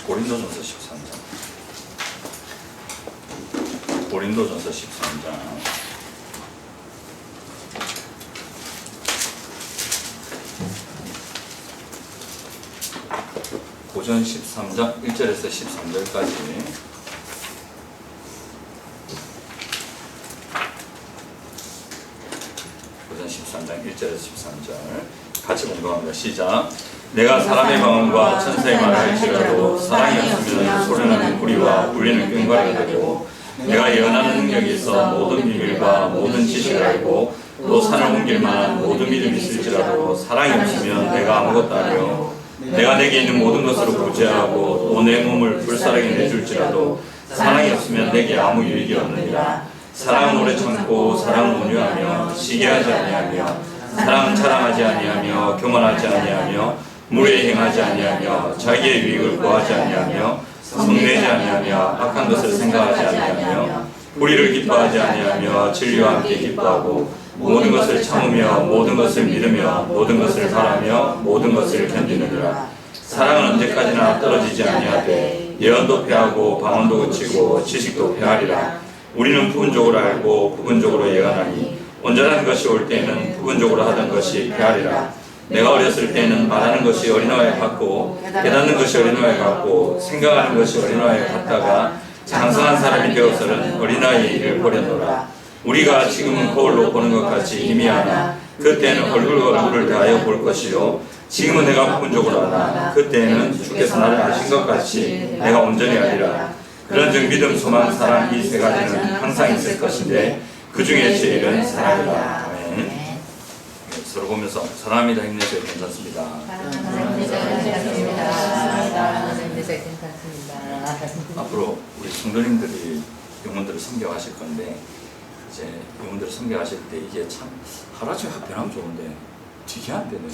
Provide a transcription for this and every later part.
고린도전서 13장. 고린도전서 13장. 고전 13장 1절에서 13절까지. 고전 13장 1절에서 13절 같이 공부합니다. 시작. 내가 사람의 마음과 천사의 말을 할지라도 사랑이 없으면 소리나는 구리와 울리는 꽹과리가 되고, 내가 예언하는 능력이 있어 모든 비밀과 모든 지식을 알고 또 산을 옮길 만한 모든 믿음이 있을지라도 사랑이 없으면 내가 아무것도 아니요 내가 내게 있는 모든 것으로 구제하고 또 내 몸을 불사르게 내줄지라도 사랑이 없으면 내게 아무 유익이 없느니라. 사랑은 오래 참고 사랑은 온유하며 시기하지 아니하며 사랑은 자랑하지 아니하며 교만하지 아니하며 무례 행하지 아니하며 자기의 유익을 구하지 아니하며 성내지 아니하며 악한 것을 생각하지 아니하며 불의를 기뻐하지 아니하며 진리와 함께 기뻐하고 모든 것을 참으며 모든 것을 믿으며 모든 것을 바라며 모든 것을 견디느니라. 사랑은 언제까지나 떨어지지 아니하되 예언도 패하고 방언도 그치고 지식도 패하리라. 우리는 부분적으로 알고 부분적으로 예언하니 온전한 것이 올 때에는 부분적으로 하던 것이 패하리라. 내가 어렸을 때는 말하는 것이 어린아이 같고 깨닫는 것이 어린아이 같고 생각하는 것이 어린아이 같다가 장성한 사람이 되어서는 어린아이를 버렸노라. 우리가 지금은 거울로 보는 것 같이 희미하나 그때는 얼굴과 얼굴을 대하여 볼 것이요 지금은 내가 부분적으로 하나 그때는 주께서 나를 아신 것 같이 내가 온전히 하리라. 그런즉 믿음, 소망, 사랑 이 세 가지는 항상 있을 것인데 그 중에 제일은 사랑이다. 아멘. 서로 보면서 사랑합니다. 힘내세요. 괜찮습니다. 앞으로 우리 성도님들이 영혼들을 섬겨하실 건데 이제 영혼들을 섬겨하실 때 이게 참 하루아침에 확 변하면 좋은데 되게 안 되네요.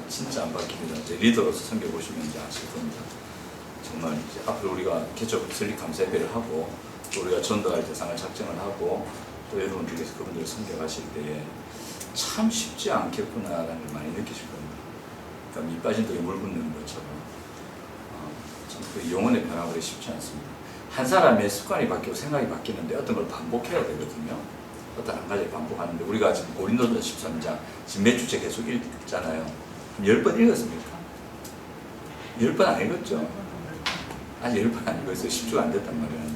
진짜 안 바뀝니다. 이제 리더로서 섬겨보시면 이제 아실 겁니다. 정말 이제 앞으로 우리가 개척 설립 감사 예배를 하고 또 우리가 전도할 대상을 작정을 하고 또 여러분들께서 그분들을 섬겨가실 때에 참 쉽지 않겠구나라는 걸 많이 느끼실 겁니다. 그러니까 밑 빠진 독에 물 붓는 것처럼 참 그 영혼의 변화가 쉽지 않습니다. 한 사람의 습관이 바뀌고 생각이 바뀌는데 어떤 걸 반복해야 되거든요. 어떤 한 가지를 반복하는데 우리가 지금 고린도전 13장 지금 몇 주째 계속 읽잖아요. 10번 읽었습니까? 10번 안 읽었죠? 아직 10번 안 읽었어요. 10주가 안 됐단 말이에요.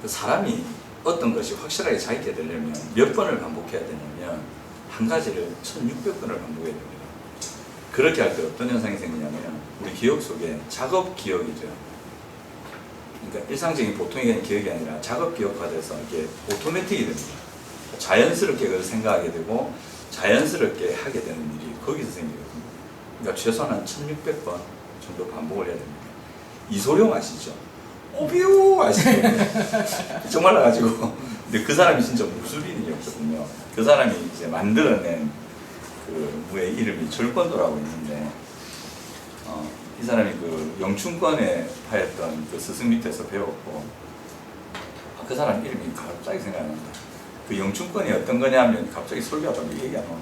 그 사람이 어떤 것이 확실하게 자기게 되려면 몇 번을 반복해야 되냐면 한 가지를 1600번을 반복해야 됩니다. 그렇게 할 때 어떤 현상이 생기냐면 우리 기억 속에 작업 기억이죠. 그러니까 일상적인 보통의 기억이 아니라 작업 기억화 돼서 이게 오토매틱이 됩니다. 자연스럽게 그걸 생각하게 되고 자연스럽게 하게 되는 일이 거기서 생기거든요. 그러니까 최소한 한 1600번 정도 반복을 해야 됩니다. 이소룡 아시죠? 오비오 아시죠? 정말 나가지고 근데 그 사람이 진짜 무술인이었거든요. 그 사람이 이제 만들어낸 그 무의 이름이 절권도라고 있는데 이 사람이 그 영춘권에 파였던 그 스승 밑에서 배웠고 그 사람 이름이 갑자기 생각납니다. 그 영춘권이 어떤 거냐면 갑자기 설교하다가 얘기하면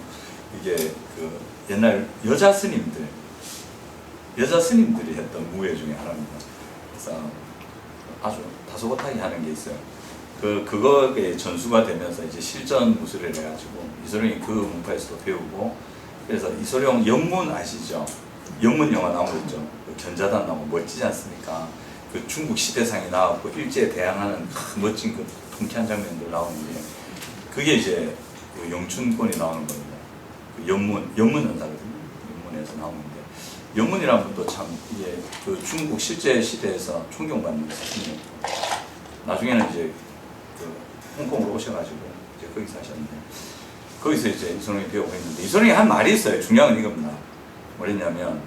이게 그 옛날 여자 스님들이 했던 무예 중에 하나입니다. 그래서 아주 다소곳하게 하는 게 있어요. 그거에 전수가 되면서 이제 실전 무술을 해가지고 이소룡이 그 문파에서도 배우고 그래서 이소룡 영문 아시죠? 영문 영화 나오죠. 그 견자단 나오고 멋지지 않습니까? 그 중국 시대상이 나왔고 일제에 대항하는 멋진 그 통쾌한 장면들 나오는데 그게 이제 그 영춘권이 나오는 겁니다. 그 영문 연사거든요. 영문에서 나오는데 영문이라는 분도 참 이게 그 중국 실제 시대에서 존경받는 스승이었고 나중에는 이제 그 홍콩으로 오셔가지고 이제 거기서 하셨는데 거기서 이제 이소룡이 배우고 있는데 이소룡이 한 말이 있어요. 중요한 건 이겁니다. 뭐랬냐면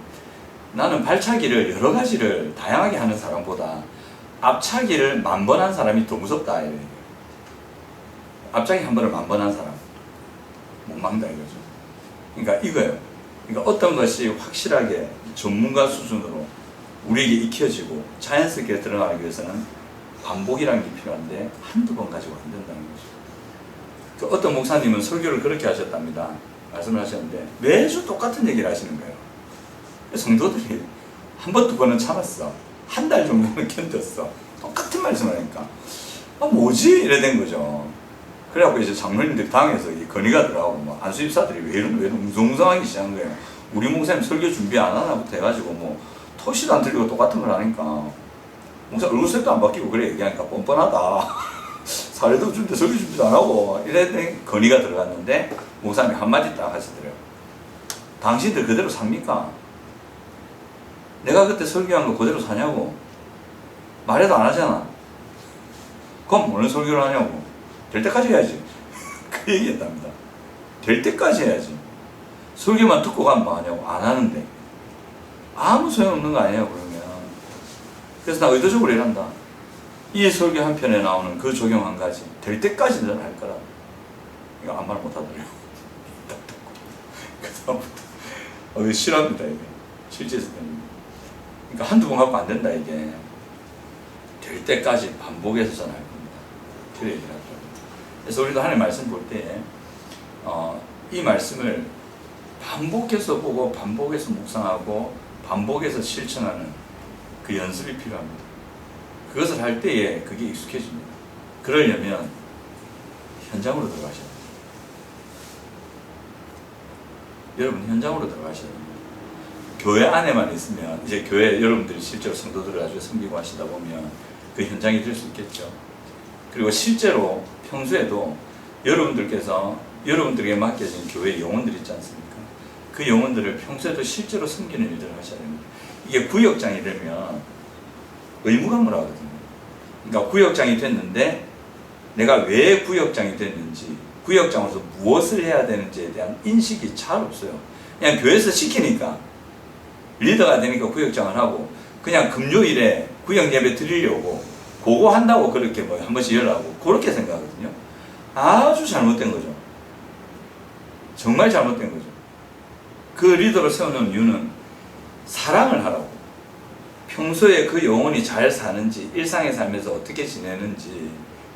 나는 발차기를 여러 가지를 다양하게 하는 사람보다 앞차기를 10,000번 한 사람이 더 무섭다. 앞차기 한 번을 10,000번 한 사람 못 막는다 이거죠. 그러니까 이거예요. 그러니까 어떤 것이 확실하게 전문가 수준으로 우리에게 익혀지고 자연스럽게 들어가기 위해서는 반복이라는 게 필요한데 한두 번 가지고 안 된다는 거죠. 그 어떤 목사님은 설교를 그렇게 하셨답니다. 말씀을 하셨는데 매주 똑같은 얘기를 하시는 거예요. 성도들이 한 번, 두 번은 참았어. 한 달 정도는 견뎠어. 똑같은 말씀을 하니까 뭐지? 이래 된 거죠. 그래갖고 이제 장로님들이 당에서 이 건의가 들어가고 뭐 안수집사들이 왜 이런 웅성웅성하기 시작한 거예요. 우리 목사님 설교 준비 안 하나부터 해가지고 뭐 토시도 안 틀리고 똑같은 걸 하니까 목사 얼굴색도 안 바뀌고 그래 얘기하니까 뻔뻔하다. 사례도 준비 설교 준비도 안 하고 이랬더니 건의가 들어갔는데 목사님이 한마디 딱 하시더래요. 당신들 그대로 삽니까? 내가 그때 설교한 거 그대로 사냐고. 말해도 안 하잖아. 그럼 오늘 설교를 하냐고. 될 때까지 해야지. 그 얘기했답니다. 될 때까지 해야지. 설교만 듣고 가면 뭐 하냐고. 안 하는데. 아무 소용없는 거 아니에요, 그러면. 그래서 나 의도적으로 일한다. 이 설교 한 편에 나오는 그 적용 한 가지. 될 때까지는 할 거라. 이거 아무 말 못 하더래요. 그다음부터. 싫어합니다, 이게. 실제에서 됩니다. 그러니까 한두 번 갖고 안 된다, 이게. 될 때까지 반복해서 전할 겁니다. 그 얘기를 하더라고요. 그래서 우리도 하나님 말씀 볼 때, 이 말씀을 반복해서 보고, 반복해서 묵상하고, 반복해서 실천하는 그 연습이 필요합니다. 그것을 할 때에 그게 익숙해집니다. 그러려면 현장으로 들어가셔야 돼요. 여러분, 현장으로 들어가셔야 됩니다. 교회 안에만 있으면, 이제 교회 여러분들이 실제로 성도들을 아주 섬기고 하시다 보면 그 현장이 될 수 있겠죠. 그리고 실제로 평소에도 여러분들께서 여러분들에게 맡겨진 교회 영혼들 있지 않습니까? 그 영혼들을 평소에도 실제로 섬기는 일들을 하셔야 됩니다. 이게 구역장이 되면 의무감을 하거든요. 그러니까 구역장이 됐는데 내가 왜 구역장이 됐는지, 구역장으로서 무엇을 해야 되는지에 대한 인식이 잘 없어요. 그냥 교회에서 시키니까, 리더가 되니까 구역장을 하고, 그냥 금요일에 구역 예배 드리려고 그거 한다고 그렇게 뭐 한 번씩 연락하고 그렇게 생각하거든요. 아주 잘못된 거죠. 정말 잘못된 거죠. 그 리더를 세우는 이유는 사랑을 하라고, 평소에 그 영혼이 잘 사는지, 일상의 삶에서 어떻게 지내는지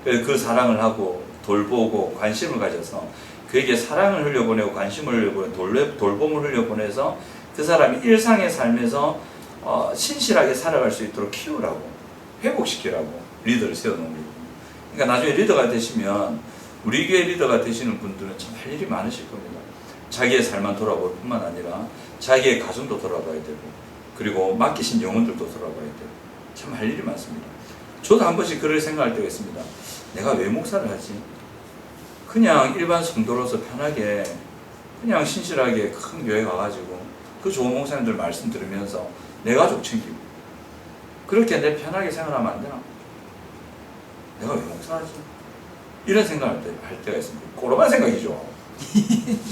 그 사랑을 하고 돌보고 관심을 가져서 그에게 사랑을 흘려보내고 관심을 흘려보내고 돌봄을 흘려보내서 그 사람이 일상의 삶에서 신실하게 살아갈 수 있도록 키우라고, 회복시키라고 리더를 세워놓은 거예요. 그러니까 나중에 리더가 되시면, 우리 교회 리더가 되시는 분들은 참 할 일이 많으실 겁니다. 자기의 삶만 돌아볼 뿐만 아니라 자기의 가정도 돌아봐야 되고, 그리고 맡기신 영혼들도 돌아봐야 되고, 참 할 일이 많습니다. 저도 한 번씩 그럴 생각할 때가 있습니다. 내가 왜 목사를 하지? 그냥 일반 성도로서 편하게 그냥 신실하게 큰 교회 가가지고 그 좋은 목사님들 말씀 들으면서 내 가족 챙기고 그렇게 내 편하게 생활하면 안 되나? 내가 왜 목사하지? 이런 생각을 할 때가 있습니다. 꼬로만 생각이죠.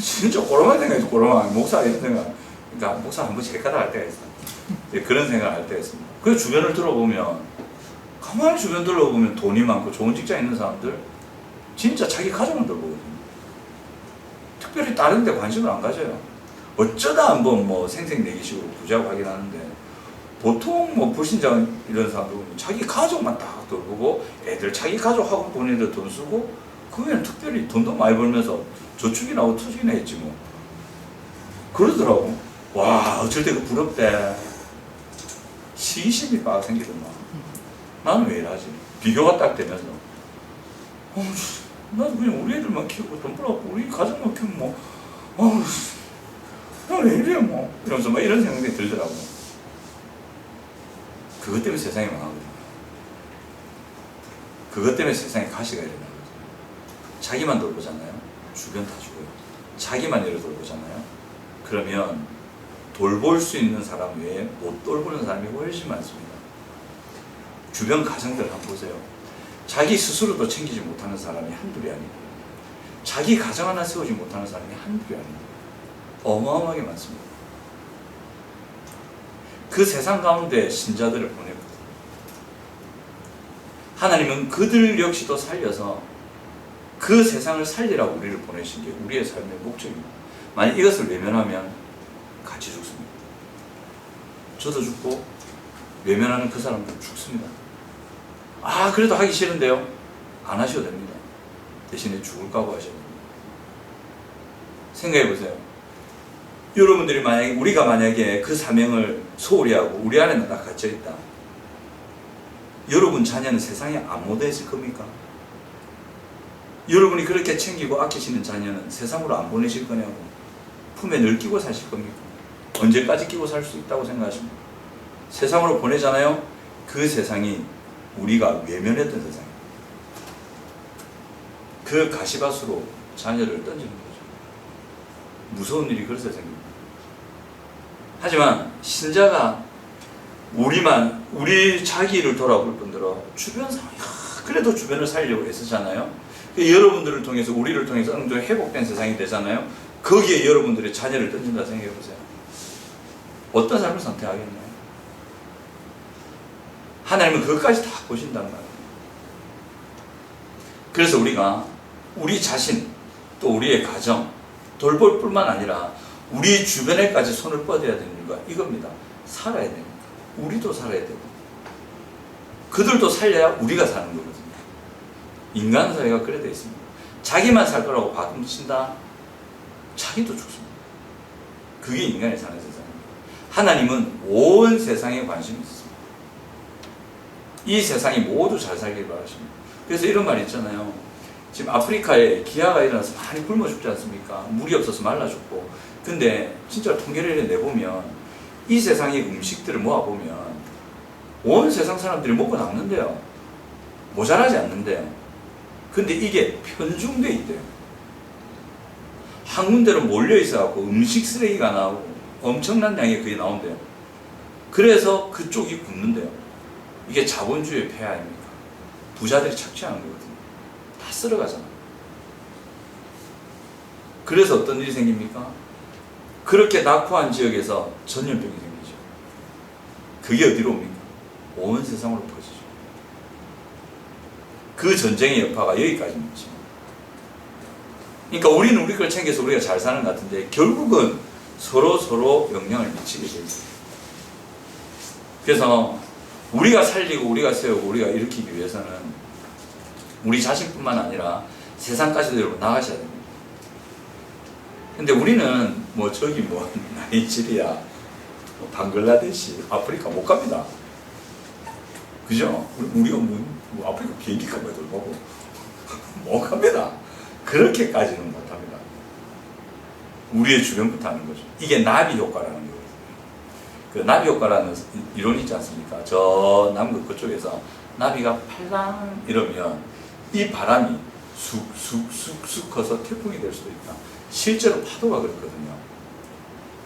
진짜 꼬로만 생각이죠. 꼬로만 목사 이런 생각. 그러니까 목사 한 번씩 헷갈려 할 때가 있어요. 그런 생각을 할 때가 있습니다. 그 주변을 들어보면, 가만히 주변 들어보면 돈이 많고 좋은 직장에 있는 사람들 진짜 자기 가족만 돌보거든요. 특별히 다른 데 관심을 안 가져요. 어쩌다 한번 뭐 생색내기식으로 부자고 하긴 하는데, 보통 뭐 불신자 이런 사람들은 자기 가족만 딱 돌보고 애들 자기 가족하고 보내는데 돈 쓰고, 그 외에는 특별히 돈도 많이 벌면서 저축이나 하고 투자나 했지 뭐. 그러더라고. 와, 어쩔 때 그 부럽대. 시기심이 막 생기더만. 나는 왜 이러지? 비교가 딱 되면서 나도 그냥 우리 애들만 키우고 돈 벌어갖고 우리 가족만 키우면 뭐 나 왜 이래 뭐 이러면서 막 이런 생각이 들더라고. 그것 때문에 세상이 망하거든요. 그것 때문에 세상에 가시가 일어나거든요. 자기만 돌보잖아요. 주변 다 죽어요. 자기만 예를 돌보잖아요. 그러면 돌볼 수 있는 사람 외에 못 돌보는 사람이 훨씬 많습니다. 주변 가정들 한번 보세요. 자기 스스로도 챙기지 못하는 사람이 한둘이 아니고, 자기 가정 하나 세우지 못하는 사람이 한둘이 아니고, 어마어마하게 많습니다. 그 세상 가운데 신자들을 보내거든요. 하나님은 그들 역시도 살려서 그 세상을 살리라고 우리를 보내신 게 우리의 삶의 목적입니다. 만약 이것을 외면하면 같이 죽습니다. 저도 죽고 외면하는 그 사람도 죽습니다. 아, 그래도 하기 싫은데요? 안 하셔도 됩니다. 대신에 죽을 각오하셔야 됩니다. 생각해 보세요. 여러분들이 만약에, 우리가 만약에 그 사명을 소홀히 하고 우리 안에는 딱 갇혀 있다. 여러분 자녀는 세상에 안 묻어있을 겁니까? 여러분이 그렇게 챙기고 아끼시는 자녀는 세상으로 안 보내실 거냐고. 품에 늘 끼고 사실 겁니까? 언제까지 끼고 살 수 있다고 생각하십니까? 세상으로 보내잖아요. 그 세상이 우리가 외면했던 세상이에요. 그 가시밭으로 자녀를 던지는 거죠. 무서운 일이 그래서 생깁니다. 하지만 신자가 우리 자기를 돌아볼 뿐더러 주변 상황이 그래도 주변을 살려고 애쓰잖아요. 여러분들을 통해서, 우리를 통해서 어느 정도 회복된 세상이 되잖아요. 거기에 여러분들의 자녀를 던진다 생각해 보세요. 어떤 삶을 선택하겠나요? 하나님은 그것까지 다 보신단 말이에요. 그래서 우리가 우리 자신, 또 우리의 가정 돌볼 뿐만 아니라 우리 주변에까지 손을 뻗어야 되는 이유가 이겁니다. 살아야 됩니다. 우리도 살아야 되고 그들도 살려야 우리가 사는 거거든요. 인간 사회가 그래 되어 있습니다. 자기만 살 거라고 박음친다, 자기도 죽습니다. 그게 인간이 사는 세상입니다. 하나님은 온 세상에 관심이 있습니다. 이 세상이 모두 잘 살길 바라십니다. 그래서 이런 말이 있잖아요. 지금 아프리카에 기아가 일어나서 많이 굶어 죽지 않습니까? 물이 없어서 말라 죽고. 근데 진짜 통계를 내보면 이 세상의 음식들을 모아보면 온 세상 사람들이 먹고 남는데요. 모자라지 않는데요. 근데 이게 편중돼 있대요. 한 군데로 몰려 있어갖고 음식 쓰레기가 나오고 엄청난 양이 그게 나온대요. 그래서 그쪽이 굶는데요. 이게 자본주의의 폐하 아닙니까? 부자들이 착취하는 거거든요. 다 쓸어가잖아. 그래서 어떤 일이 생깁니까? 그렇게 낙후한 지역에서 전염병이 생기죠. 그게 어디로 옵니까? 온 세상으로 퍼지죠. 그 전쟁의 여파가 여기까지 옵니다. 그러니까 우리는 우리 걸 챙겨서 우리가 잘 사는 것 같은데 결국은 서로 영향을 미치게 되죠. 그래서 우리가 살리고 우리가 세우고 우리가 일으키기 위해서는 우리 자신뿐만 아니라 세상까지도 여러분 나가셔야 됩니다. 근데 우리는 나이지리아, 방글라데시, 아프리카 못 갑니다. 그죠? 우리가 아프리카 비행기값만 돌고 못 갑니다. 그렇게까지는 못 합니다. 우리의 주변부터 하는 거죠. 이게 나비 효과라는 거거든요. 그 나비 효과라는 이론이 있지 않습니까? 저 남극 그쪽에서 나비가 팔랑 이러면 이 바람이 쑥 커서 태풍이 될 수도 있다. 실제로 파도가 그렇거든요.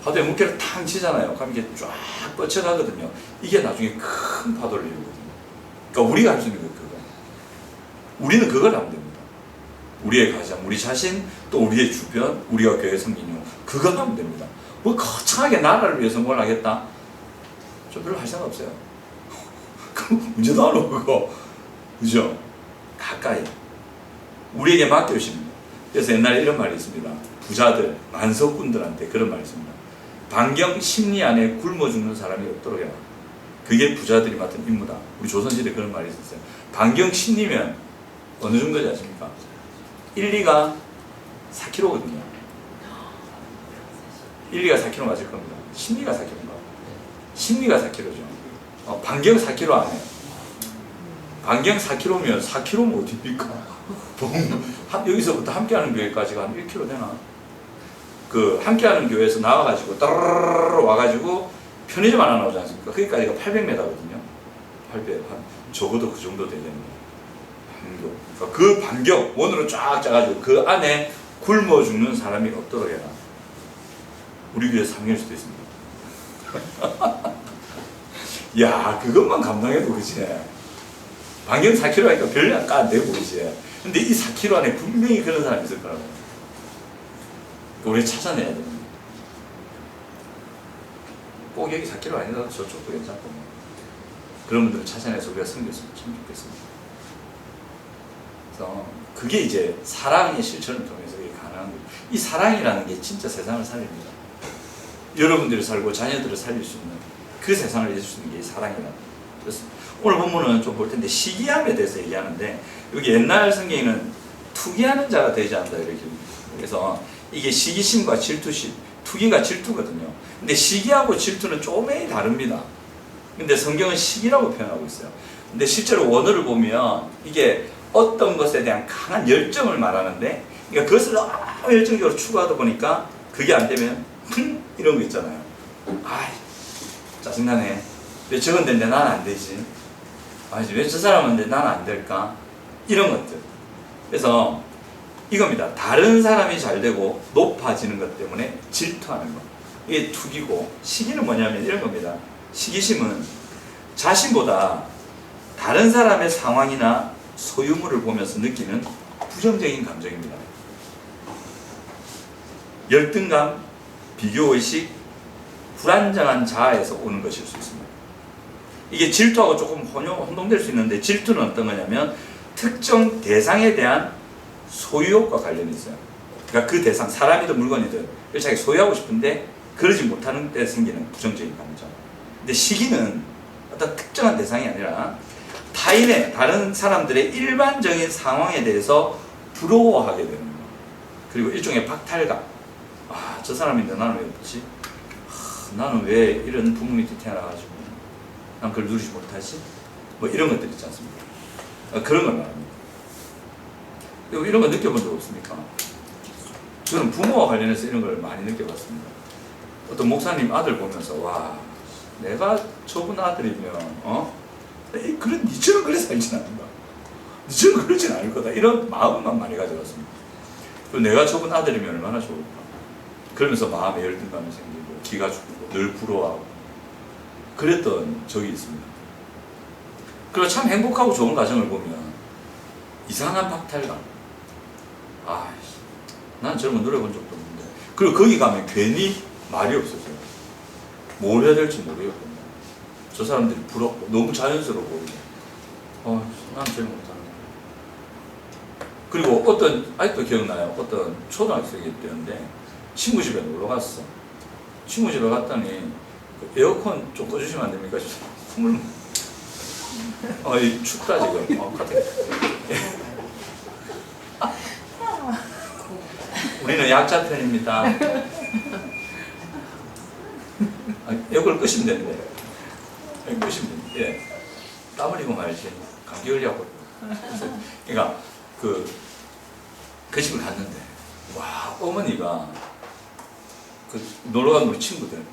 파도에 물개를 탕 치잖아요. 그럼 이게 쫙 뻗쳐가거든요. 이게 나중에 큰 파도를 이루거든요. 그러니까 우리가 할 수 있는 건 그거예요. 우리는 그걸 하면 됩니다. 우리의 가정, 우리 자신, 또 우리의 주변, 우리가 교회 섬기는 그거 하면 됩니다. 뭐 거창하게 나라를 위해서 뭘 하겠다? 저 별로 할 생각 없어요. 그 문제도 안 오고 그거. 그죠? 가까이 우리에게 맡겨주십니다. 그래서 옛날에 이런 말이 있습니다. 부자들, 만석군들한테 그런 말이 있습니다. 반경 심리 안에 굶어 죽는 사람이 없도록 해라. 그게 부자들이 맡은 임무다. 우리 조선시대에 그런 말이 있었어요. 반경 심리면 어느 정도지 아십니까? 1, 2가 4kg거든요. 1, 2가 4kg 맞을 겁니다. 심리가 4kg인가? 심리가 4kg죠. 반경 4kg 안 해요. 반경 4kg면 4kg면 어딥니까? 여기서부터 함께하는 교회까지가 한 1km 되나? 그 함께하는 교회에서 나와가지고 따르르르 와가지고 편의점 하나 나오지 않습니까? 거기까지가 800m거든요. 800, 적어도 그 정도 되겠네요. 그러니까 그 반경 원으로 쫙 짜가지고 그 안에 굶어 죽는 사람이 없도록 해라. 우리 교회 3개일 수도 있습니다. 야, 그것만 감당해도 그치? 반경 4km 하니까 별로 안 되고 그치? 근데 이 4km 안에 분명히 그런 사람이 있을 거라고. 우리 찾아내야 됩니다. 꼭 여기 4km 아니라도 저쪽도 괜찮고 그런 분들을 찾아내서 우리가 섬겼으면 참 좋겠습니다. 그래서 그게 이제 사랑의 실천을 통해서 이게 가능한 거예요. 이 사랑이라는 게 진짜 세상을 살립니다. 여러분들이 살고 자녀들을 살릴 수 있는 그 세상을 해줄 수 있는 게 이 사랑이라는 거예요. 그래서 오늘 본문은 좀 볼 텐데 시기함에 대해서 얘기하는데 여기 옛날 성경에는 투기하는 자가 되지 않는다 이렇게. 그래서 이게 시기심과 질투심, 투기가 질투거든요. 근데 시기하고 질투는 조금이 다릅니다. 근데 성경은 시기라고 표현하고 있어요. 근데 실제로 원어를 보면 이게 어떤 것에 대한 강한 열정을 말하는데, 그러니까 그것을 너무 열정적으로 추구하다 보니까 그게 안 되면 이런 거 있잖아요. 아이, 짜증나네. 왜 저건 되는데 나는 안 되지? 아니, 왜 저 사람은 되는데 나는 안 될까? 이런 것들. 그래서 이겁니다. 다른 사람이 잘 되고 높아지는 것 때문에 질투하는 것. 이게 투기고, 시기는 뭐냐면 이런 겁니다. 시기심은 자신보다 다른 사람의 상황이나 소유물을 보면서 느끼는 부정적인 감정입니다. 열등감, 비교의식, 불안정한 자아에서 오는 것일 수 있습니다. 이게 질투하고 조금 혼동될 수 있는데, 질투는 어떤 거냐면 특정 대상에 대한 소유욕과 관련이 있어요. 그러니까 그 대상, 사람이든 물건이든 그걸 자기 소유하고 싶은데 그러지 못하는 때 생기는 부정적인 감정. 근데 시기는 어떤 특정한 대상이 아니라 타인의, 다른 사람들의 일반적인 상황에 대해서 부러워하게 되는 거예요. 그리고 일종의 박탈감. 아, 저 사람인데 나는 왜 없지? 나는 왜 이런 부모 밑에 태어나가지고 난 그걸 누리지 못하지? 뭐 이런 것들 있지 않습니까? 그런 걸 말합니다. 이런 거 느껴본 적 없습니까? 저는 부모와 관련해서 이런 걸 많이 느껴봤습니다. 어떤 목사님 아들 보면서, 와, 내가 저분 아들이면 그런 니처럼 그래 살진 않는다. 니처럼 그러진 않을 거다. 이런 마음만 많이 가져갔습니다. 그리고 내가 저분 아들이면 얼마나 좋을까. 그러면서 마음에 열등감이 생기고 기가 죽고 늘 부러워하고 그랬던 적이 있습니다. 그리고 참 행복하고 좋은 가정을 보면 이상한 박탈감. 아, 난 저런 거 누려본 적도 없는데. 그리고 거기 가면 괜히 말이 없어져요. 뭘 해야 될지 모르겠거든요. 저 사람들이 부럽고 너무 자연스러워 보이고 난 제일 못하는 거야. 그리고 아직도 기억나요. 어떤 초등학생이 때였는데 친구 집에 놀러 갔어. 친구 집에 갔더니 에어컨 좀 꺼주시면 안 됩니까? 숨을 춥다 지금. 우리는 약자 편입니다. 에어컨을 끄시면 되는데. 끄시면 됩니다. 예. 땀 흘리고 말지. 감기 걸려갖고. 그러니까 그 집을 갔는데, 와, 어머니가 놀러 간 우리 친구들,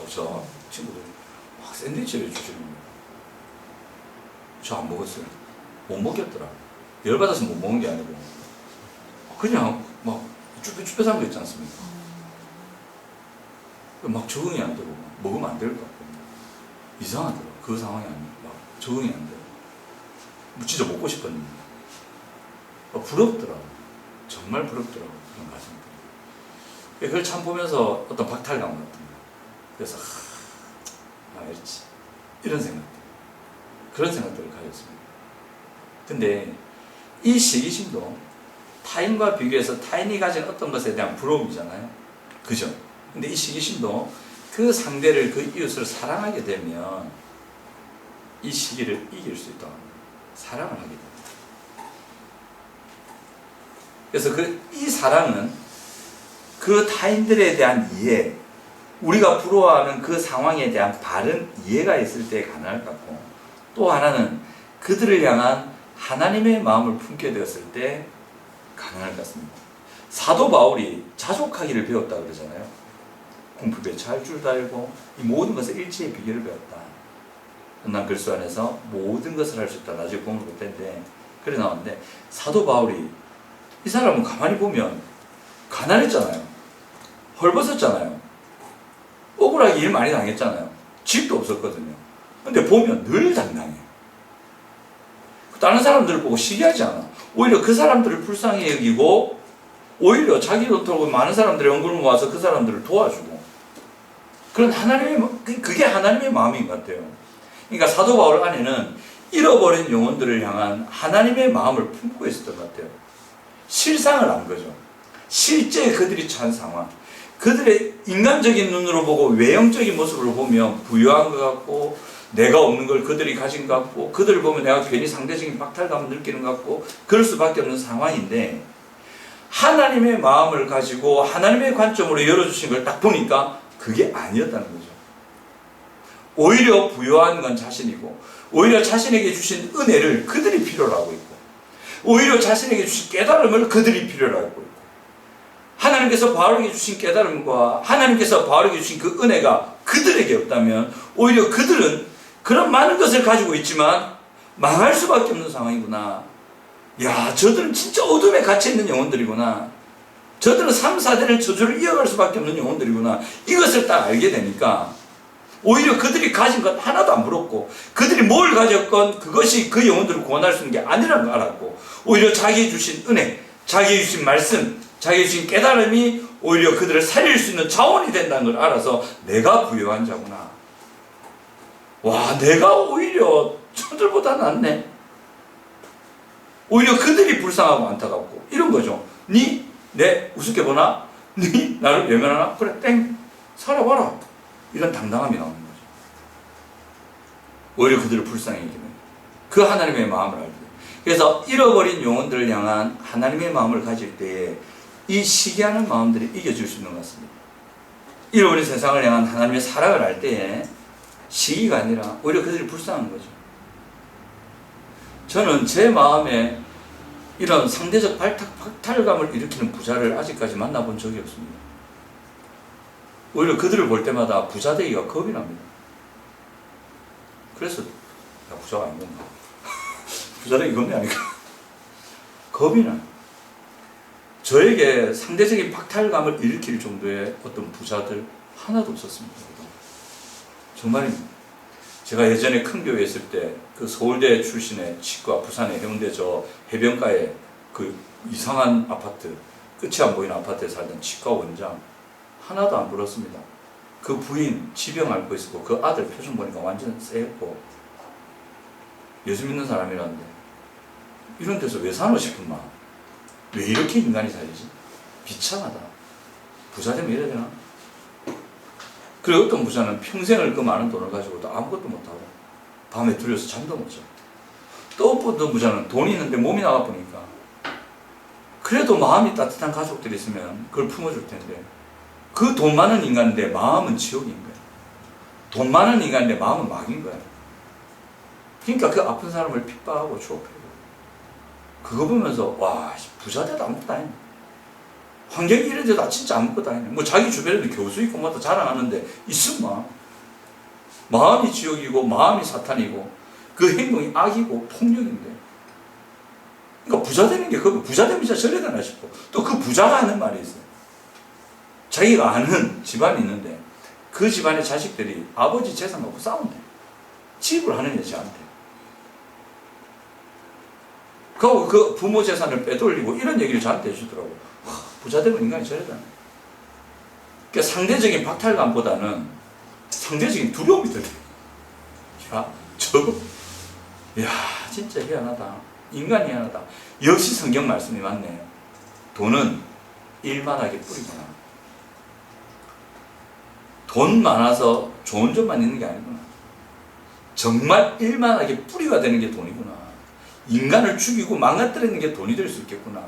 저 친구들 막 샌드위치를 주시는 거예요. 저 안 먹었어요. 못 먹겠더라. 열받아서 못 먹은 게 아니고 그냥 막 쭈뼛쭈뼛한 거 있지 않습니까? 막 적응이 안 되고 먹으면 안 될 것 같고 이상하더라고. 그 상황이 아니고 막 적응이 안 되고 진짜 먹고 싶었는데 부럽더라고. 정말 부럽더라고. 그런 가슴들. 그걸 참 보면서 어떤 박탈감 같은 거. 그래서 말이지 이런 생각들, 그런 생각들을 가졌습니다. 근데 이 시기심도 타인과 비교해서 타인이 가진 어떤 것에 대한 부러움이잖아요. 그죠? 근데 이 시기심도 그 상대를, 그 이웃을 사랑하게 되면 이 시기를 이길 수 있다. 사랑을 하게 됩니다. 그래서 이 사랑은 그 타인들에 대한 이해, 우리가 부러워하는 그 상황에 대한 바른 이해가 있을 때 가능할 것 같고, 또 하나는 그들을 향한 하나님의 마음을 품게 되었을 때 가능할 것 같습니다. 사도 바울이 자족하기를 배웠다 그러잖아요. 궁핍에 잘 줄 알고 이 모든 것을 일체의 비결을 배웠다. 난 글수 안에서 모든 것을 할 수 있다. 나중에 공부를 못했는데 그래 나왔는데, 사도 바울이, 이 사람은 가만히 보면 가난했잖아요. 헐벗었잖아요. 억울하게 일 많이 당했잖아요. 집도 없었거든요. 근데 보면 늘 당당해. 다른 사람들을 보고 시기하지 않아. 오히려 그 사람들을 불쌍히 여기고, 오히려 자기 돈 털고 많은 사람들의 연금을 모아서 그 사람들을 도와주고, 그런 그게 하나님의 마음인 것 같아요. 그러니까 사도 바울 안에는 잃어버린 영혼들을 향한 하나님의 마음을 품고 있었던 것 같아요. 실상을 안 거죠. 실제 그들이 처한 상황, 그들의 인간적인 눈으로 보고 외형적인 모습으로 보면 부유한 것 같고, 내가 없는 걸 그들이 가진 것 같고, 그들을 보면 내가 괜히 상대적인 박탈감을 느끼는 것 같고, 그럴 수밖에 없는 상황인데, 하나님의 마음을 가지고 하나님의 관점으로 열어주신 걸 딱 보니까 그게 아니었다는 거죠. 오히려 부여한 건 자신이고, 오히려 자신에게 주신 은혜를 그들이 필요로 하고 있고, 오히려 자신에게 주신 깨달음을 그들이 필요로 하고 있고, 하나님께서 바울에게 주신 깨달음과 하나님께서 바울에게 주신 그 은혜가 그들에게 없다면 오히려 그들은 그런 많은 것을 가지고 있지만 망할 수밖에 없는 상황이구나. 야, 저들은 진짜 어둠에 갇혀있는 영혼들이구나. 저들은 3, 4대를 저주를 이어갈 수밖에 없는 영혼들이구나. 이것을 딱 알게 되니까 오히려 그들이 가진 것 하나도 안 부럽고, 그들이 뭘 가졌건 그것이 그 영혼들을 구원할 수 있는 게 아니라는 걸 알았고, 오히려 자기 주신 은혜, 자기 주신 말씀, 자기 주신 깨달음이 오히려 그들을 살릴 수 있는 자원이 된다는 걸 알아서 내가 부여한 자구나. 와, 내가 오히려 저들보다 낫네. 오히려 그들이 불쌍하고 안타깝고 이런 거죠. 니 내 우습게 보나? 니 나를 외면하나? 그래, 땡, 살아봐라. 이런 당당함이 나오는 거죠. 오히려 그들을 불쌍히 여기는 그 하나님의 마음을 알게. 그래서 잃어버린 영혼들을 향한 하나님의 마음을 가질 때에 이 시기하는 마음들이 이겨줄 수 있는 것 같습니다. 잃어버린 세상을 향한 하나님의 사랑을 알 때에 시기가 아니라 오히려 그들이 불쌍한 거죠. 저는 제 마음에 이런 상대적 박탈감을 일으키는 부자를 아직까지 만나본 적이 없습니다. 오히려 그들을 볼 때마다 부자 되기가 겁이 납니다. 그래서 야, 부자가 아닌 건가? 부자 되기 겁이 아니까 겁이 나요. 저에게 상대적인 박탈감을 일으킬 정도의 어떤 부자들 하나도 없었습니다. 정말입니다. 제가 예전에 큰 교회에 있을 때 그 서울대 출신의 치과, 부산의 해운대 저 해변가에 그 이상한 아파트, 끝이 안 보이는 아파트에 살던 치과 원장 하나도 안 불었습니다. 그 부인 지병 앓고 있었고 그 아들 표정 보니까 완전 쎄했고 예수 믿는 사람이라는데 이런 데서 왜 사노 싶은 마음. 왜 이렇게 인간이 살지? 비참하다. 부자 되면 이래야 되나? 그리고 어떤 부자는 평생을 그 많은 돈을 가지고도 아무것도 못하고 밤에 들여서 잠도 못 자. 또 어떤 부자는 돈이 있는데 몸이 나가보니까 그래도 마음이 따뜻한 가족들이 있으면 그걸 품어줄 텐데 그 돈 많은 인간인데 마음은 지옥인 거야. 돈 많은 인간인데 마음은 막인 거야. 그러니까 그 아픈 사람을 핍박하고 추업해요. 그거 보면서 와, 부자 돼도 아무것도 아니네. 환경이 이래도 나 진짜 아무것도 아니네. 뭐 자기 주변에도 교수 있고 뭐다 자랑하는데 있으면 마음이 지옥이고 마음이 사탄이고 그 행동이 악이고 폭력인데. 그러니까 부자 되는 게 그 부자 되면 진짜 저래 되나 싶고 또 그 부자가 하는 말이 있어요. 자기가 아는 집안이 있는데 그 집안의 자식들이 아버지 재산 갖고 싸운대. 집을 하느냐 저한테. 그 부모 재산을 빼돌리고 이런 얘기를 저한테 해주더라고. 와, 부자 되면 인간이 저래다. 그러니까 상대적인 박탈감보다는 상대적인 두려움이 들어요. 야, 저거, 야, 진짜 희한하다. 인간이 희한하다. 역시 성경 말씀이 맞네요. 돈은 일만하게 뿌리구나. 돈 많아서 좋은 점만 있는 게 아니구나. 정말 일만하게 뿌리가 되는 게 돈이구나. 인간을 죽이고 망가뜨리는 게 돈이 될 수 있겠구나.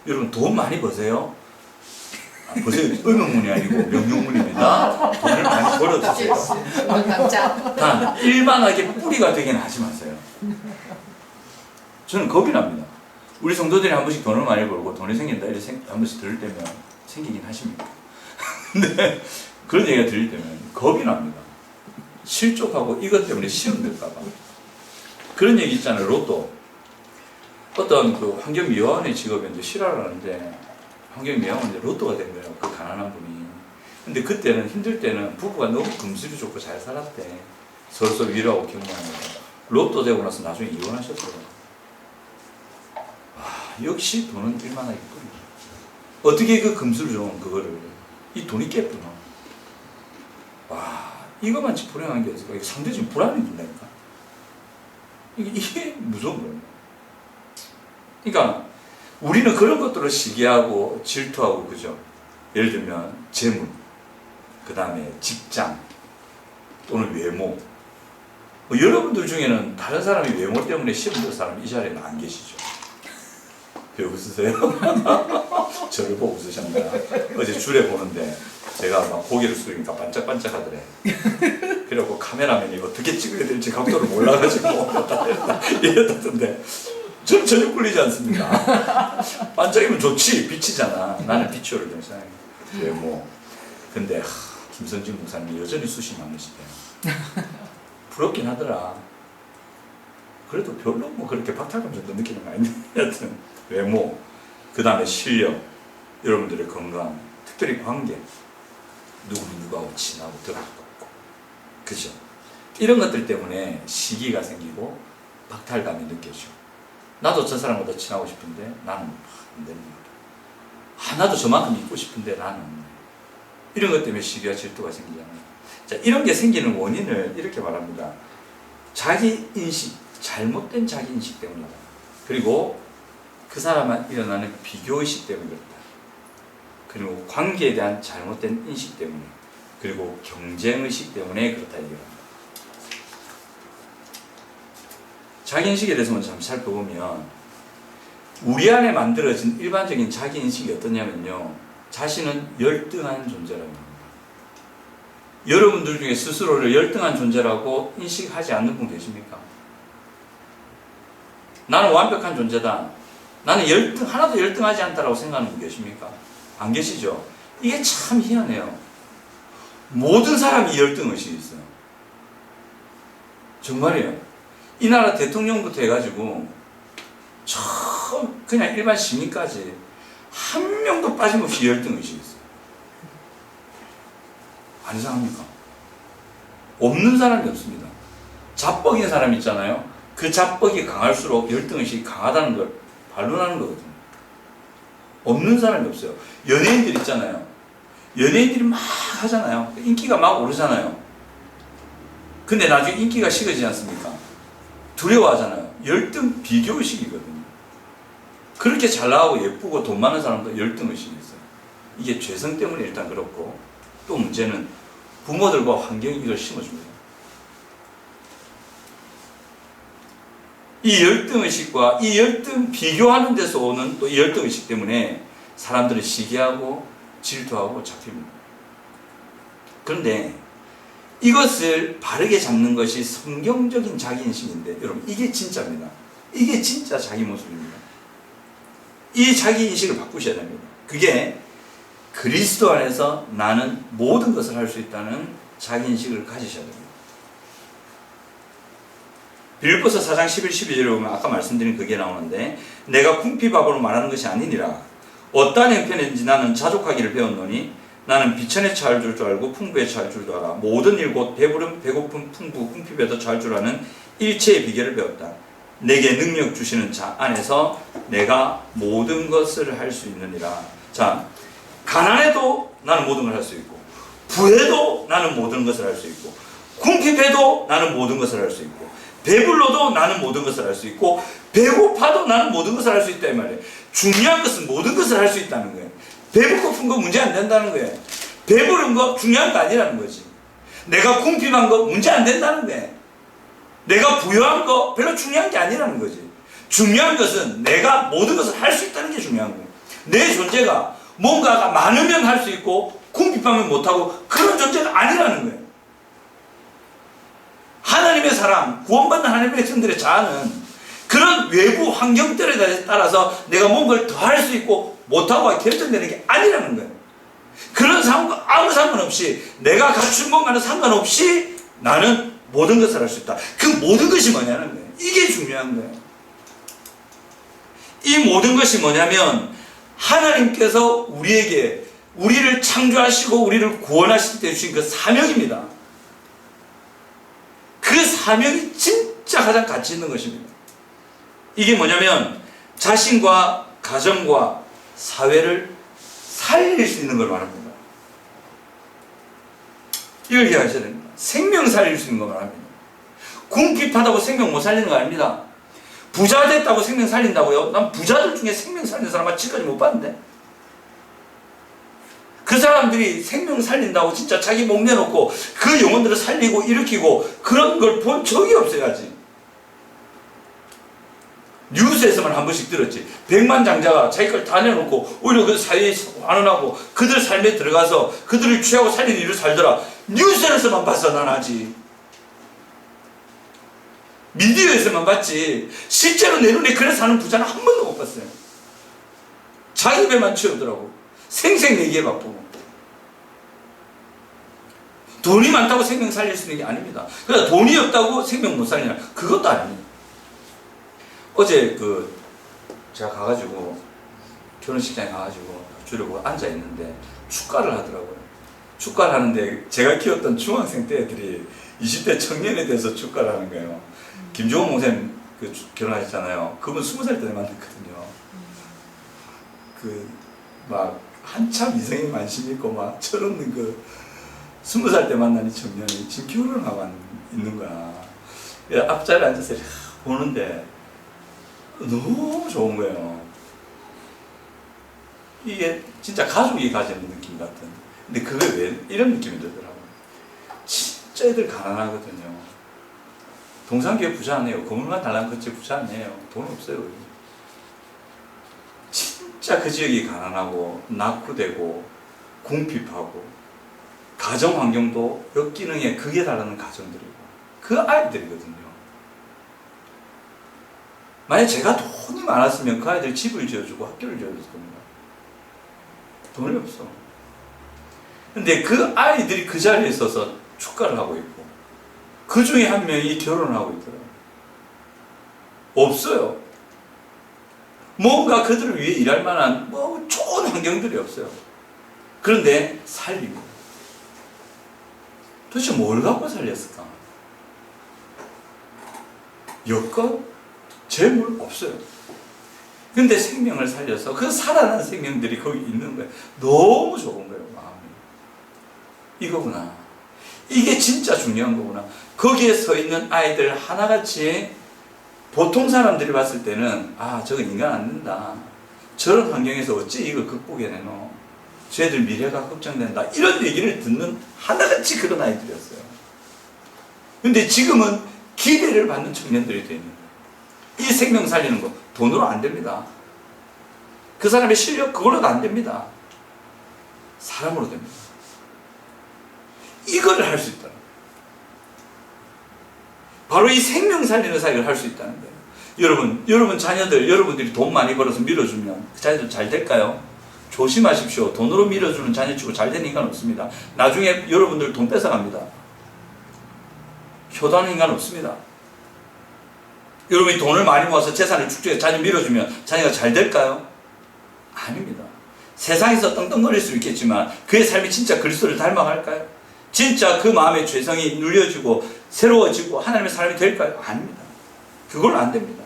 여러분 돈 많이 버세요? 보세요. 의문문이 아니고 명령문입니다. 돈을 많이 벌어주세요. 단 일만하게 뿌리가 되긴 하지 마세요. 저는 겁이 납니다. 우리 성도들이 한 번씩 돈을 많이 벌고 돈이 생긴다 이렇게 한 번씩 들을 때면 생기긴 하십니까? 근데 그런 얘기가 들릴 때면 겁이 납니다. 실족하고 이것 때문에 시험 될까 봐. 그런 얘기 있잖아요. 로또. 어떤 그 환경미화원의 직업에 이제 실화를 하는데 환경미화원인데 로또가 된 거예요. 그 가난한 분이. 근데 그때는 힘들 때는 부부가 너무 금슬이 좋고 잘 살았대. 서로서로 위로하고 격려하면서. 로또 되고 나서 나중에 이혼하셨어요. 와, 역시 돈은 일만하게 뿌리죠. 어떻게 그 금슬 좋은 그거를 이 돈이 깼구나. 와, 이것만 불행한 게 있을까? 상대적인 불안이 든다니까. 이게 무서운 거예요. 그러니까 우리는 그런 것들을 시기하고 질투하고 그죠. 예를 들면 재물, 그 다음에 직장 또는 외모. 뭐 여러분들 중에는 다른 사람이 외모 때문에 시험 볼 사람 이 자리에는 안 계시죠. 왜 웃으세요? 저를 보고 웃으셨나? 어제 줄에 보는데 제가 막 고개를 숙이니까 반짝반짝 하더래. 그래갖고 카메라맨이 어떻게 찍어야 될지 각도를 몰라가지고 이랬던데 저는 전혀 꿀리지 않습니다. 반짝이면 좋지, 빛이잖아. 나는 빛으로 좀 생각해. 외모. 근데 김선진 목사님이 여전히 숱이 많으시대요. 부럽긴 하더라. 그래도 별로 뭐 그렇게 박탈감 정도 느끼는 거 아닌데 하여튼 외모, 그 다음에 실력, 여러분들의 건강, 특별히 관계, 누구하고 친하고 더럽고 없고, 그죠? 이런 것들 때문에 시기가 생기고 박탈감이 느껴져. 나도 저 사람보다 친하고 싶은데 나는 안 되는 거다. 나도 저만큼 있고 싶은데 나는 없네. 이런 것 때문에 시기와 질투가 생기잖아요. 자, 이런 게 생기는 원인을 이렇게 말합니다. 자기 인식, 잘못된 자기 인식 때문이다. 그리고 그 사람과 일어나는 비교의식 때문에 그렇다. 그리고 관계에 대한 잘못된 인식 때문에, 그리고 경쟁의식 때문에 그렇다 얘기합니다. 자기인식에 대해서 먼저 한번 살펴보면 우리 안에 만들어진 일반적인 자기인식이 어떠냐면요, 자신은 열등한 존재라고 합니다. 여러분들 중에 스스로를 열등한 존재라고 인식하지 않는 분 계십니까? 나는 완벽한 존재다, 나는 하나도 열등하지 않다라고 생각하는 분 계십니까? 안 계시죠? 이게 참 희한해요. 모든 사람이 열등의식이 있어요. 정말이에요. 이 나라 대통령부터 해가지고 처음 그냥 일반 시민까지 한 명도 빠짐없이 열등의식이 있어요. 안 이상합니까? 없는 사람이 없습니다. 자뻑인 사람이 있잖아요. 그 자뻑이 강할수록 열등의식이 강하다는 걸 반론하는 거거든요. 없는 사람이 없어요. 연예인들 있잖아요. 연예인들이 막 하잖아요. 인기가 막 오르잖아요. 근데 나중에 인기가 식어지지 않습니까? 두려워하잖아요. 열등 비교의식이거든요. 그렇게 잘 나가고 예쁘고 돈 많은 사람도 열등의식이 있어요. 이게 죄성 때문에 일단 그렇고, 또 문제는 부모들과 환경이 이걸 심어줍니다. 이 열등의식과 이 열등 비교하는 데서 오는 또 이 열등의식 때문에 사람들은 시기하고 질투하고 잡힙니다. 그런데 이것을 바르게 잡는 것이 성경적인 자기인식인데, 여러분 이게 진짜입니다. 이게 진짜 자기 모습입니다. 이 자기인식을 바꾸셔야 됩니다. 그게 그리스도 안에서 나는 모든 것을 할 수 있다는 자기인식을 가지셔야 됩니다. 빌립보서 4장 11, 12절에 보면 아까 말씀드린 그게 나오는데, 내가 궁핍밥으로 말하는 것이 아니니라. 어떠한 형편인지 나는 자족하기를 배웠노니 나는 비천에 처할 줄 알고 풍부에 처할 줄도 알아. 모든 일 곧 배부름, 배고픔, 풍부, 궁핍에도 처할 줄 아는 일체의 비결을 배웠다. 내게 능력 주시는 자 안에서 내가 모든 것을 할 수 있느니라. 자, 가난해도 나는 모든 걸 할 수 있고, 부해도 나는 모든 것을 할 수 있고, 궁핍해도 나는 모든 것을 할 수 있고, 배불러도 나는 모든 것을 할 수 있고, 배고파도 나는 모든 것을 할 수 있다 이 말이에요. 중요한 것은 모든 것을 할 수 있다는 거예요. 배고픈 거 문제 안 된다는 거예요. 배부른 거 중요한 거 아니라는 거지. 내가 궁핍한 거 문제 안 된다는 거예요. 내가 부유한 거 별로 중요한 게 아니라는 거지. 중요한 것은 내가 모든 것을 할 수 있다는 게 중요한 거예요. 내 존재가 뭔가가 많으면 할 수 있고 궁핍하면 못하고 그런 존재가 아니라는 거예요. 하나님의 사람, 구원받는 하나님의 백성들의 자아는 그런 외부 환경들에 따라서 내가 뭔가를 더 할 수 있고 못하고 결정되는 게 아니라는 거예요. 그런 상황과 아무 상관없이, 내가 갖춘 뭔가는 상관없이 나는 모든 것을 할 수 있다. 그 모든 것이 뭐냐는 거예요. 이게 중요한 거예요. 이 모든 것이 뭐냐면 하나님께서 우리를 창조하시고 우리를 구원하실 때 주신 그 사명입니다. 그 사명이 진짜 가장 가치 있는 것입니다. 이게 뭐냐면 자신과 가정과 사회를 살릴 수 있는 걸 말합니다. 이걸 이해하셔야 됩니다. 생명 살릴 수 있는 걸 말합니다. 궁핍하다고 생명 못 살리는 거 아닙니다. 부자 됐다고 생명 살린다고요? 난 부자들 중에 생명 살리는 사람 아직까지 못 봤는데. 그 사람들이 생명 살린다고 진짜 자기 목 내놓고 그 영혼들을 살리고 일으키고 그런 걸 본 적이 없어야지. 뉴스에서만 한 번씩 들었지. 백만장자가 자기 걸 다 내놓고 오히려 그 사회에 환원하고 그들 삶에 들어가서 그들을 취하고 살리는 일을 살더라. 뉴스에서만 봤어. 난 아직 미디어에서만 봤지 실제로 내 눈에 그래 사는 부자는 한 번도 못 봤어요. 자기 배만 채우더라고. 생생 내기에 바쁘고. 돈이 많다고 생명 살릴 수 있는 게 아닙니다. 그러니까 돈이 없다고 생명 못 살리냐, 그것도 아닙니다. 어제 제가 가가지고 결혼식장에 가가지고 주려고 앉아 있는데 축가를 하더라고요. 축가를 하는데 제가 키웠던 중학생 때 애들이 20대 청년에 대해서 축가를 하는 거예요. 김종원 목사님 결혼하셨잖아요. 그분 20살 때 만났거든요. 막 한참 이성에 관심 있고 막 철없는 20살 때 만난 이 청년이 지금 결혼하고 있는 거야. 앞자리에 앉아서 보는데 너무 좋은 거예요. 이게 진짜 가족이 가지는 느낌 같은. 근데 그게 왜 이런 느낌이 들더라고요. 진짜 애들 가난하거든요. 동산교회 부자 아니에요. 건물만 달라는 거지 부자 아니에요. 돈 없어요. 진짜 그 지역이 가난하고 낙후되고 궁핍하고 가정 환경도 역기능에 극에 달하는 가정들이고 그 아이들이거든요. 만약 제가 돈이 많았으면 그 아이들 집을 지어주고 학교를 지어줬을 겁니다. 돈이 없어. 근데 그 아이들이 그 자리에 서서 축가를 하고 있고 그 중에 한 명이 결혼을 하고 있더라고요. 없어요. 뭔가 그들을 위해 일할 만한 좋은 환경들이 없어요. 그런데 살리고. 도대체 뭘 갖고 살렸을까? 여건, 재물 없어요. 근데 생명을 살려서 그 살아난 생명들이 거기 있는 거예요. 너무 좋은 거예요, 마음이. 이거구나. 이게 진짜 중요한 거구나. 거기에 서 있는 아이들 하나같이 보통 사람들이 봤을 때는 저건 인간 안 된다. 저런 환경에서 어찌 이걸 극복해내노. 쟤들 미래가 걱정된다. 이런 얘기를 듣는 하나같이 그런 아이들이었어요. 근데 지금은 기대를 받는 청년들이 되어 있는 거예요. 이 생명 살리는 거 돈으로 안 됩니다. 그 사람의 실력 그걸로도 안 됩니다. 사람으로 됩니다. 이거를 할 수 있다는 거예요. 바로 이 생명 살리는 사역을 할 수 있다는 거예요. 여러분 자녀들, 여러분들이 돈 많이 벌어서 밀어주면 그 자녀들 잘 될까요? 조심하십시오. 돈으로 밀어주는 자녀치고 잘 되는 인간 없습니다. 나중에 여러분들 돈 뺏어갑니다. 효도하는 인간 없습니다. 여러분이 돈을 많이 모아서 재산을 축적해서 자녀 밀어주면 자녀가 잘 될까요? 아닙니다. 세상에서 떵떵거릴 수 있겠지만 그의 삶이 진짜 그리스도를 닮아갈까요? 진짜 그 마음의 죄성이 눌려지고 새로워지고 하나님의 삶이 될까요? 아닙니다. 그걸로 안 됩니다.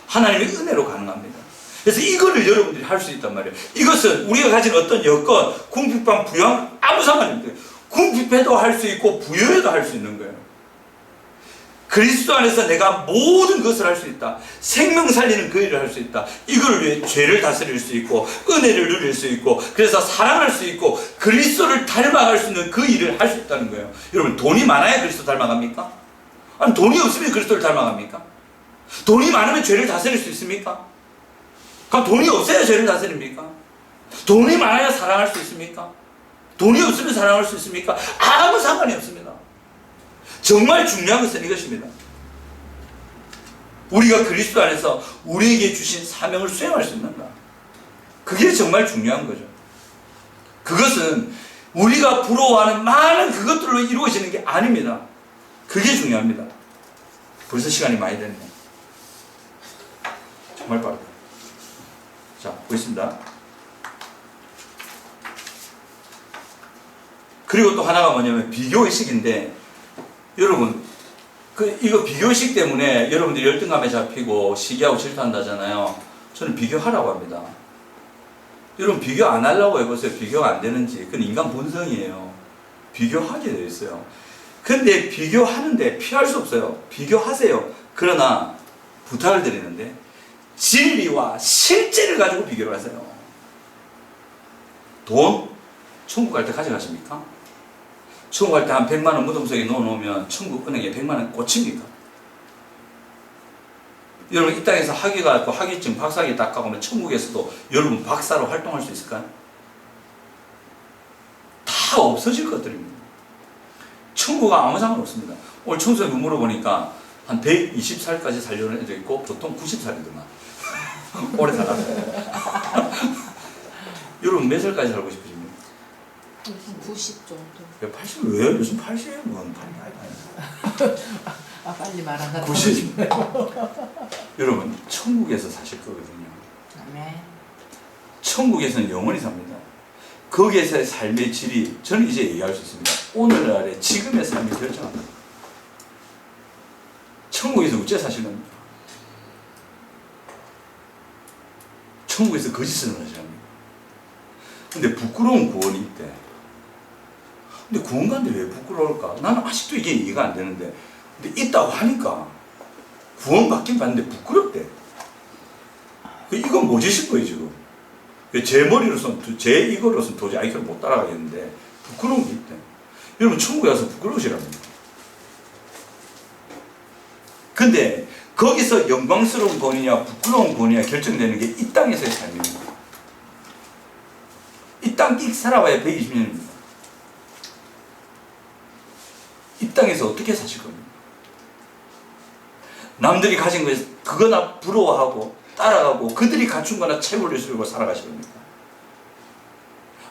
하나님의 은혜로 가능합니다. 그래서 이거를 여러분들이 할 수 있단 말이에요. 이것은 우리가 가진 어떤 여건, 궁핍방, 부양 아무 상관이 없어요. 궁핍해도 할 수 있고 부여해도 할 수 있는 거예요. 그리스도 안에서 내가 모든 것을 할 수 있다. 생명 살리는 그 일을 할 수 있다. 이걸 위해 죄를 다스릴 수 있고 은혜를 누릴 수 있고 그래서 사랑할 수 있고 그리스도를 닮아갈 수 있는 그 일을 할 수 있다는 거예요. 여러분 돈이 많아야 그리스도 닮아갑니까? 아니 돈이 없으면 그리스도를 닮아갑니까? 돈이 많으면 죄를 다스릴 수 있습니까? 그럼 돈이 없어야 죄를 다스립니까? 돈이 많아야 사랑할 수 있습니까? 돈이 없으면 사랑할 수 있습니까? 아무 상관이 없습니다. 정말 중요한 것은 이것입니다. 우리가 그리스도 안에서 우리에게 주신 사명을 수행할 수 있는가? 그게 정말 중요한 거죠. 그것은 우리가 부러워하는 많은 그것들로 이루어지는 게 아닙니다. 그게 중요합니다. 벌써 시간이 많이 됐네. 정말 빠르다. 자, 보겠습니다. 그리고 또 하나가 뭐냐면 비교의식인데 여러분 이거 비교의식 때문에 여러분들이 열등감에 잡히고 시기하고 질투한다잖아요. 저는 비교하라고 합니다. 여러분 비교 안 하려고 해보세요. 비교가 안 되는지. 그건 인간 본성이에요. 비교하게 되어 있어요. 근데 비교하는데 피할 수 없어요. 비교하세요. 그러나 부탁을 드리는데 진리와 실제를 가지고 비교를 하세요. 돈? 천국 갈 때 가져가십니까? 천국 갈 때 한 100만 원 무덤 속에 넣어놓으면 천국 은행에 100만 원 꽂힙니까? 여러분 이 땅에서 학위가 있고 학위증 박사학위 딱 가면 천국에서도 여러분 박사로 활동할 수 있을까요? 다 없어질 것들입니다. 천국은 아무 상관없습니다. 오늘 청소년부 물어보니까 한 120살까지 살려는 애도 있고 보통 90살이더만 오래 살았어요. 여러분 몇 살까지 살고 싶으십니까? 90 정도. 80 왜요? 요즘 80이면 뭐 80 아니에요. 아 빨리 말하다. 90. 여러분 천국에서 사실 거거든요. 네. 천국에서는 영원히 삽니다. 거기에서의 삶의 질이 저는 이제 얘기할 수 있습니다. 오늘날의 지금의 삶이 결정합니다. 천국에서 어째 사실 겁니까? 천국에서 거짓을 하지 않습니까? 근데 부끄러운 구원이 있대. 근데 구원가인데 왜 부끄러울까? 나는 아직도 이게 이해가 안 되는데, 근데 있다고 하니까 구원 받긴 받는데 부끄럽대. 이건 뭐지 싶어요 지금. 제 머리로서는, 제 이거로서는 도저히 아이를 못 따라가겠는데 부끄러운 게 있대. 여러분 천국에 가서 부끄러우시랍니다. 근데 거기서 영광스러운 구원이냐 부끄러운 구원이냐 결정되는 게 이 땅에서의 삶입니다. 이 땅 끽 살아봐야 120년입니다. 이 땅에서 어떻게 사실 겁니까? 남들이 가진 거에 그거나 부러워하고 따라가고 그들이 갖춘 거나 채굴을 쓰려고 살아가실 겁니까?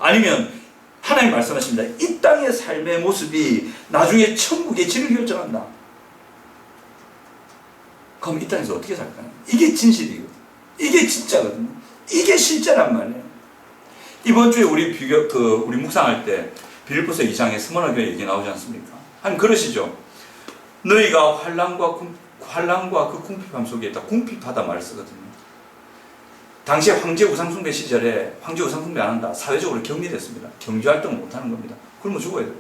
아니면 하나님 말씀하십니다. 이 땅의 삶의 모습이 나중에 천국의 질을 결정한다. 그럼 이 땅에서 어떻게 살까요? 이게 진실이고 이게 진짜거든요. 이게 실제란 말이에요. 이번 주에 우리 우리 묵상할 때 빌립보서 2장에 스무나 교회 얘기 나오지 않습니까? 한 그러시죠. 너희가 환난과 그 궁핍함 속에 있다. 궁핍하다 말을 쓰거든요. 당시에 황제 우상숭배 시절에 황제 우상숭배 안 한다. 사회적으로 격리됐습니다. 경제활동을 못하는 겁니다. 굶어 죽어야 돼요.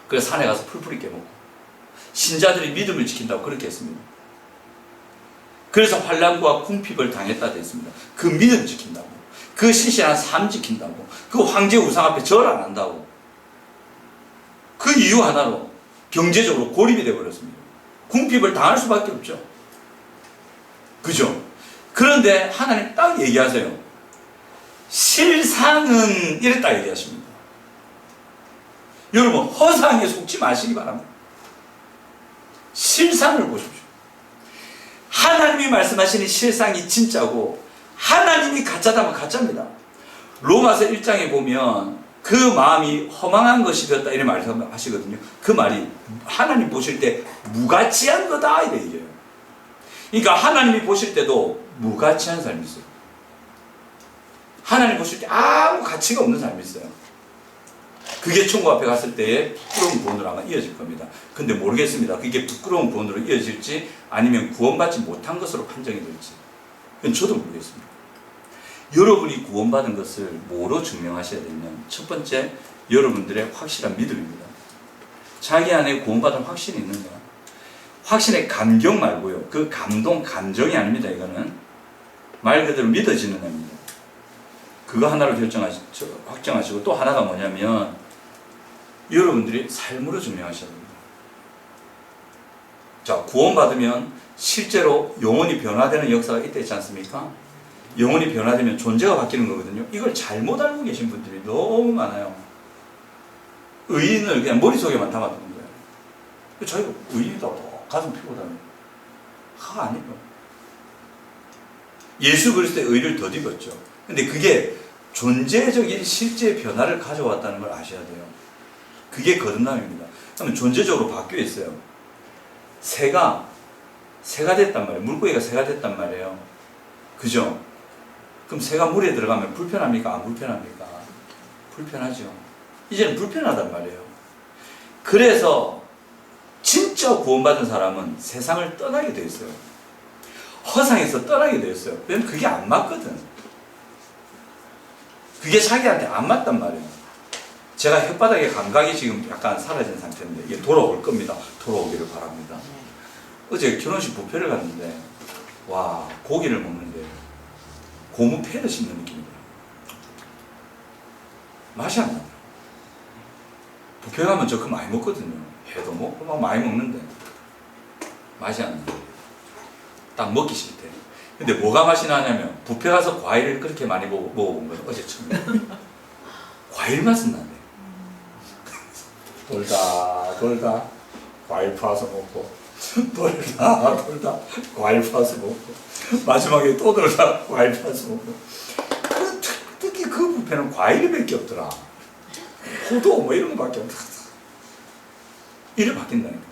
그래서 산에 가서 풀뿌리 깨먹고 신자들이 믿음을 지킨다고 그렇게 했습니다. 그래서 환난과 궁핍을 당했다 됐습니다. 그 믿음 지킨다고, 그 신실한 삶 지킨다고, 그 황제 우상 앞에 절 안 한다고, 그 이유 하나로 경제적으로 고립이 되어버렸습니다. 궁핍을 당할 수밖에 없죠. 그죠? 그런데 하나님 딱 얘기하세요. 실상은 이랬다 얘기하십니다. 여러분 허상에 속지 마시기 바랍니다. 실상을 보십시오. 하나님이 말씀하시는 실상이 진짜고 하나님이 가짜다면 가짜입니다. 로마서 1장에 보면 그 마음이 허망한 것이 되었다 이런 말을 하시거든요. 그 말이 하나님 보실 때 무가치한 거다 이래 얘기해요. 그러니까 하나님이 보실 때도 무가치한 삶이 있어요. 하나님 보실 때 아무 가치가 없는 삶이 있어요. 그게 천국 앞에 갔을 때의 부끄러운 구원으로 아마 이어질 겁니다. 근데 모르겠습니다. 그게 부끄러운 구원으로 이어질지 아니면 구원받지 못한 것으로 판정이 될지. 그건 저도 모르겠습니다. 여러분이 구원받은 것을 뭐로 증명하셔야 되냐면 첫 번째, 여러분들의 확실한 믿음입니다. 자기 안에 구원받은 확신이 있는가? 확신의 감격 말고요. 그 감동, 감정이 아닙니다. 이거는 말 그대로 믿어지는 겁니다. 그거 하나로 확정하시고 또 하나가 뭐냐면 여러분들이 삶으로 증명하셔야 됩니다. 자, 구원받으면 실제로 영혼이 변화되는 역사가 있지 않습니까? 영혼이 변화되면 존재가 바뀌는 거거든요. 이걸 잘못 알고 계신 분들이 너무 많아요. 의인을 그냥 머릿속에만 담아두는 거예요. 저희가 의인이다 가슴 피고 다녀요. 아니고 예수 그리스도의 의를 덧입었죠. 근데 그게 존재적인 실제 변화를 가져왔다는 걸 아셔야 돼요. 그게 거듭남입니다. 그러면 존재적으로 바뀌어 있어요. 새가 됐단 말이에요. 물고기가 새가 됐단 말이에요. 그죠? 그럼 새가 물에 들어가면 불편합니까? 안 불편합니까? 불편하죠. 이제는 불편하단 말이에요. 그래서 진짜 구원받은 사람은 세상을 떠나게 돼 있어요. 허상에서 떠나게 돼 있어요. 왜냐면 그게 안 맞거든. 그게 자기한테 안 맞단 말이에요. 제가 혓바닥에 감각이 지금 약간 사라진 상태인데 이게 돌아올 겁니다. 돌아오기를 바랍니다. 어제 결혼식 뷔페를 갔는데 와, 고기를 먹는데 고무패를 씹는 느낌이더라고요. 맛이 안 나요. 뷔페 가면 저 그거 많이 먹거든요. 회도 먹고 막 많이 먹는데 맛이 안 나요. 딱 먹기 싫대. 근데 뭐가 맛이 나냐면 뷔페 가서 과일을 그렇게 많이 먹어본 건 어제 처음이에요. 과일 맛은 나네. 돌다 과일 파서 먹고 돌다 과일 파서 먹고 마지막에 또 돌다 과일 파서 먹고 특히 그 뷔페는 과일이 몇 개 없더라. 포도 뭐 이런 거밖에 없더라. 이래 바뀐다니까.